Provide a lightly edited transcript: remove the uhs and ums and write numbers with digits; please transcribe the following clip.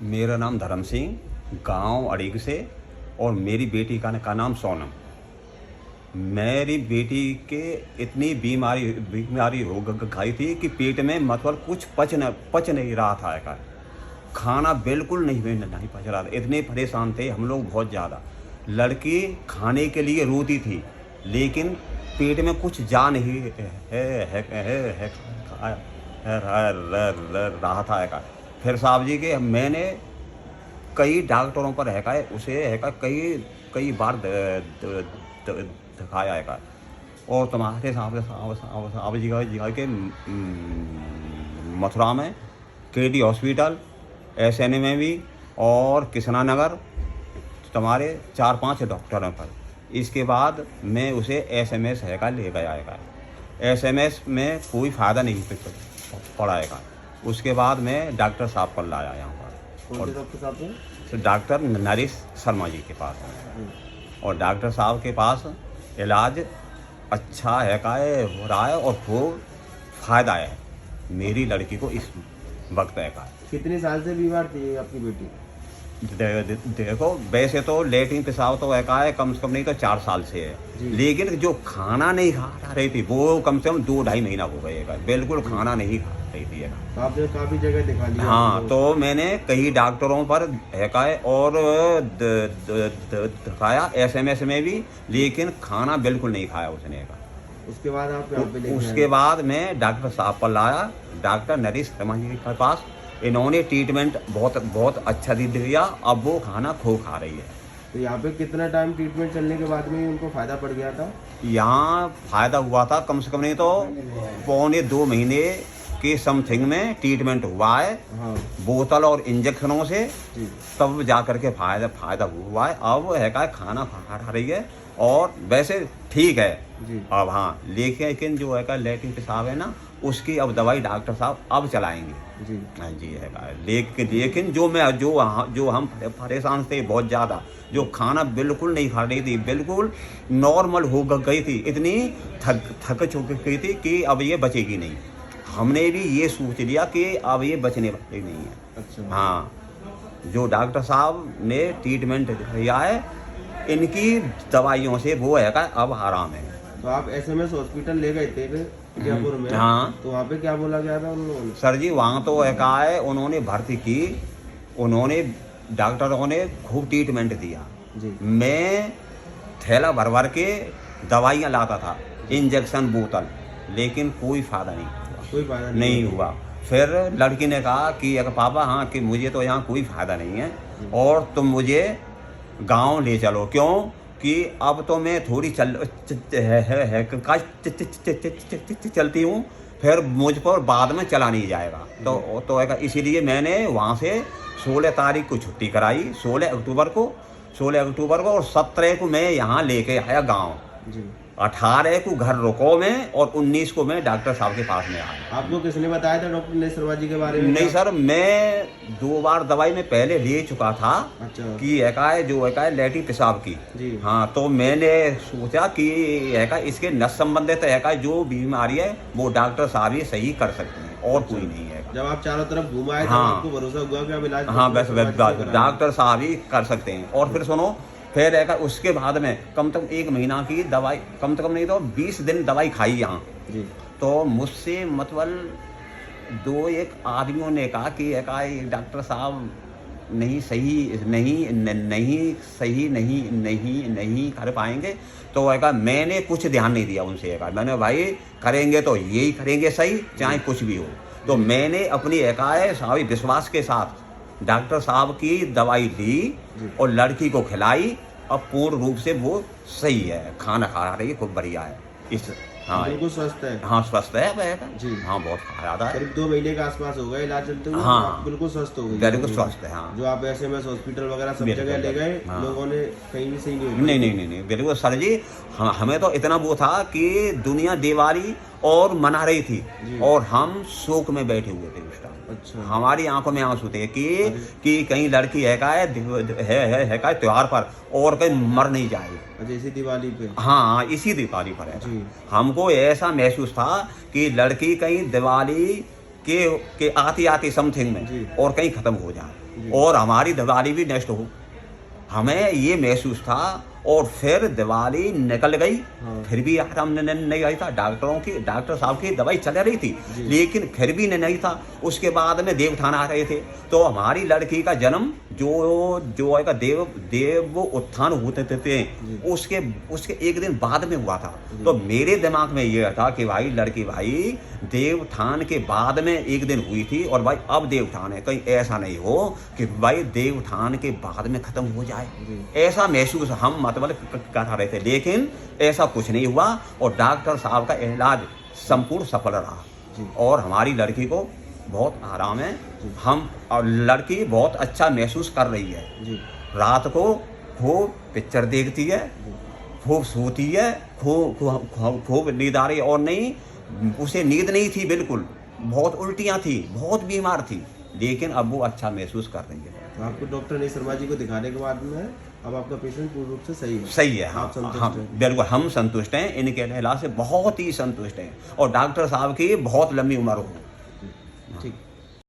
मेरा नाम धर्म सिंह, गांव अड़ीग से, और मेरी बेटी का नाम सोनम। मेरी बेटी के इतनी बीमारी हो गई थी कि पेट में मतलब कुछ पच नहीं रहा था। का खाना बिल्कुल नहीं पच रहा था। इतने परेशान थे हम लोग बहुत ज़्यादा। लड़की खाने के लिए रोती थी, लेकिन पेट में कुछ जा नहीं रहा था। का फिर साहब जी के मैंने कई डॉक्टरों पर उसे कई बार दिखाया है। और तुम्हारे साहब जी के मथुरा में केडी हॉस्पिटल, SN में भी, और कृष्णा नगर तुम्हारे 4-5 डॉक्टरों पर। इसके बाद मैं उसे SMS ले गया है। SMS में कोई फ़ायदा नहीं पड़ा है। उसके बाद मैं डॉक्टर साहब पर लाया यहाँ पर, और डॉक्टर साहब ने डॉक्टर नरेश शर्मा जी के पास। और डॉक्टर साहब के पास इलाज अच्छा हो रहा है और खूब फ़ायदा है मेरी लड़की को इस वक्त है। कितने साल से बीमार थी आपकी बेटी? देखो, वैसे तो लेटरिन पेशाब तो है कम से कम नहीं तो 4 साल से है, लेकिन जो खाना नहीं खा रही थी वो कम से कम 2-2.5 महीना हो गए। बिल्कुल खाना नहीं खा रही थी। तो आपने काफ़ी जगह दिखा लिया? हाँ, तो मैंने कई डॉक्टरों पर और दिखाया, SMS में भी, लेकिन खाना बिल्कुल नहीं खाया उसने। उसके बाद आप यहाँ पे लेके उसके बाद मैं डॉक्टर साहब पर लाया, डॉक्टर नरेश शर्मा जी के पास। इन्होंने ट्रीटमेंट बहुत अच्छा दे दिया। अब वो खाना खूब खा रही है। तो यहाँ पे कितना टाइम ट्रीटमेंट चलने के बाद में उनको फ़ायदा पड़ गया था? यहाँ फ़ायदा हुआ था कम से कम नहीं तो 1.25-2 महीने के समथिंग में ट्रीटमेंट हुआ है। हाँ। बोतल और इंजेक्शनों से जी। तब जा करके फ़ायदा हुआ है। अब खाना खा रही है और वैसे ठीक है जी। अब। हाँ, लेकिन जो लेटरिन पेशाब है ना, उसकी अब दवाई डॉक्टर साहब अब चलाएंगे। जी। हाँ जी लेकिन जो हम परेशान थे बहुत ज़्यादा, जो खाना बिल्कुल नहीं खा रही थी, बिल्कुल नॉर्मल हो गई थी, इतनी थक चुकी थी कि अब ये बचेगी नहीं। हमने भी ये सोच लिया कि अब ये बचने वाली नहीं है। अच्छा। हाँ, जो डॉक्टर साहब ने ट्रीटमेंट किया है, इनकी दवाइयों से वो अब आराम है। तो आप SMS हॉस्पिटल ले गए थे जयपुर में? हाँ। तो वहाँ पे क्या बोला गया था उन लोगों ने? सर जी, वहाँ तो उन्होंने भर्ती की, उन्होंने डॉक्टरों ने खूब ट्रीटमेंट दिया। जी। मैं थैला भर के दवाइयाँ लाता था, इंजेक्शन, बोतल, लेकिन कोई फ़ायदा नहीं हुआ। कोई फ़ायदा नहीं हुआ। फिर लड़की ने कहा कि पापा, हाँ, कि मुझे तो यहाँ कोई फ़ायदा नहीं है और तुम मुझे गांव ले चलो। क्यों कि अब तो मैं थोड़ी चलती हूँ, फिर मुझ पर बाद में चला नहीं जाएगा। तो इसीलिए मैंने वहाँ से 16 तारीख को छुट्टी कराई, 16 अक्टूबर को, और 17 को मैं यहाँ लेके आया गाँव। जी। 18 को घर रुको में, और 19 को मैं डॉक्टर साहब के पास में आया। आपको किसने बताया था डॉक्टर नरेश शर्मा जी के बारे में? नहीं सर, मैं 2 बार दवाई में पहले ले चुका था। अच्छा। कि लेटरिन पेशाब की। जी। हाँ, तो मैंने सोचा कि इसके नस संबंधित जो बीमारी है वो डॉक्टर साहब ही सही कर सकते हैं, और कोई नहीं है। जब आप चारों तरफ घुमाए तब हाँ। आपको भरोसा हुआ कि आप इलाज हाँ, बस डॉक्टर साहब ही कर सकते हैं। और फिर सुनो, फिर उसके बाद में कम से कम 1 महीना की दवाई, कम से कम नहीं तो 20 दिन दवाई खाई यहाँ। जी। तो मुझसे मतलब 2-1 आदमियों ने कहा कि डॉक्टर साहब नहीं कर पाएंगे। तो मैंने कुछ ध्यान नहीं दिया उनसे। मैंने, भाई करेंगे तो यही करेंगे सही, चाहे कुछ भी हो। तो मैंने अपनी सारी विश्वास के साथ डॉक्टर साहब की दवाई ली और लड़की को खिलाई। अब पूर्ण रूप से वो सही है, खाना खा रही है, खूब बढ़िया है। हाँ, बिल्कुल स्वस्थ है। हाँ, स्वस्थ है जी। हाँ, बहुत ज़्यादा है। करीब 2 महीने के आसपास हो गए इलाज चलते हुए। हाँ। आप बिल्कुल स्वस्थ हो गई? बिल्कुल स्वस्थ है। हाँ, जो आप SMS हॉस्पिटल वगैरह सब बिल्कुल, जगह ले गए, हाँ। लोगों ने कहीं भी सही नहीं हो? नहीं, बिल्कुल सर जी। हमें तो इतना वो था कि दुनिया दिवाली और मना रही थी, और हम शोक में बैठे हुए थे उस टाइम। अच्छा। हमारी आंखों में आंसू थे कि कहीं लड़की है त्योहार पर और कहीं मर नहीं जाए। अच्छा, इसी दिवाली पे? हाँ, इसी दिवाली पर है। जी। हमको ऐसा महसूस था कि लड़की कहीं दिवाली कि आती आती समथिंग जी। में और कहीं ख़त्म हो जी। जाए और हमारी दिवाली भी नष्ट हो। हमें ये महसूस था और फिर दिवाली निकल गई, हाँ। फिर भी आराम नहीं आई था। डॉक्टर साहब की दवाई चल रही थी, जी। लेकिन फिर भी नहीं था। उसके बाद में देवठान आ रहे थे, तो हमारी लड़की का जन्म जो है का देव उत्थान होते थे, उसके एक दिन बाद में हुआ था। तो मेरे दिमाग में ये था कि भाई लड़की भाई देवठान के बाद में एक दिन हुई थी और भाई अब देवठान है, कहीं ऐसा नहीं हो कि भाई देवठान के बाद में ख़त्म हो जाए। ऐसा महसूस हम मतलब कर रहे थे, लेकिन ऐसा कुछ नहीं हुआ और डॉक्टर साहब का इलाज संपूर्ण सफल रहा और हमारी लड़की को बहुत आराम है। हम और लड़की बहुत अच्छा महसूस कर रही है। जी। रात को खूब पिक्चर देखती है, खूब सोती है, खूब नींद आ रही और नहीं, उसे नींद नहीं थी बिल्कुल, बहुत उल्टियाँ थी, बहुत बीमार थी, लेकिन अब वो अच्छा महसूस कर रही है। तो आपको डॉक्टर नील शर्मा जी को दिखाने के बाद में अब आपका पेशेंट पूर्ण रूप से सही है? सही है, हाँ, आप संतुष्ट हाँ, हैं? बिल्कुल हम संतुष्ट हैं, इनके इलाज से बहुत ही संतुष्ट हैं और डॉक्टर साहब की बहुत लंबी उम्र हो। ठीक।